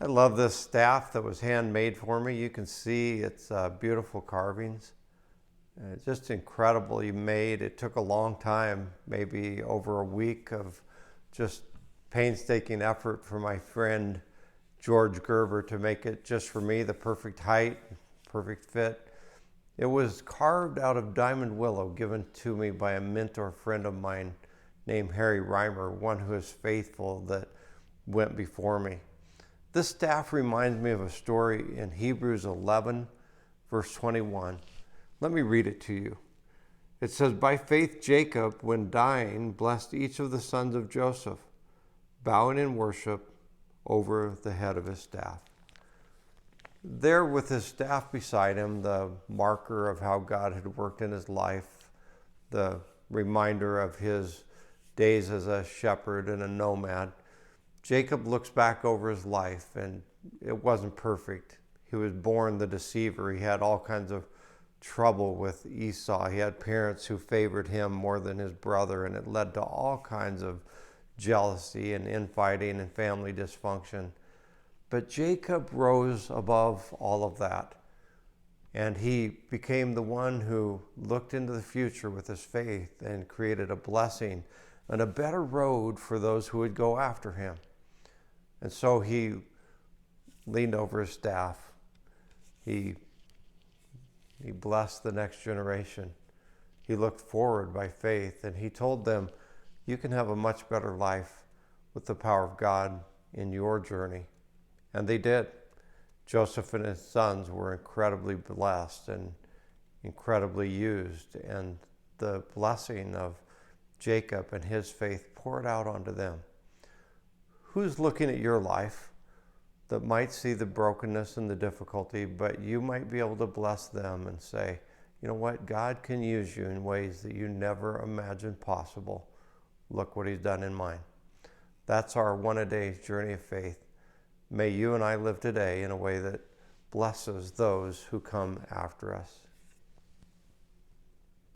I love this staff that was handmade for me. You can see it's beautiful carvings. Just incredibly made. It took a long time, maybe over a week of just painstaking effort for my friend George Gerber to make it just for me, the perfect height, perfect fit. It was carved out of diamond willow given to me by a mentor friend of mine named Harry Reimer, one who is faithful that went before me. This staff reminds me of a story in Hebrews 11, verse 21. Let me read it to you. It says, "By faith Jacob, when dying, blessed each of the sons of Joseph, bowing in worship over the head of his staff." There with his staff beside him, the marker of how God had worked in his life, the reminder of his days as a shepherd and a nomad, Jacob looks back over his life, and it wasn't perfect. He was born the deceiver. He had all kinds of trouble with Esau. He had parents who favored him more than his brother, and it led to all kinds of jealousy and infighting and family dysfunction. But Jacob rose above all of that, and he became the one who looked into the future with his faith and created a blessing and a better road for those who would go after him. And so he leaned over his staff. He blessed the next generation. He looked forward by faith, and he told them, you can have a much better life with the power of God in your journey. And they did. Joseph and his sons were incredibly blessed and incredibly used, and the blessing of Jacob and his faith poured out onto them. Who's looking at your life that might see the brokenness and the difficulty, but you might be able to bless them and say, you know what, God can use you in ways that you never imagined possible. Look what he's done in mine. That's our one-a-day journey of faith. May you and I live today in a way that blesses those who come after us.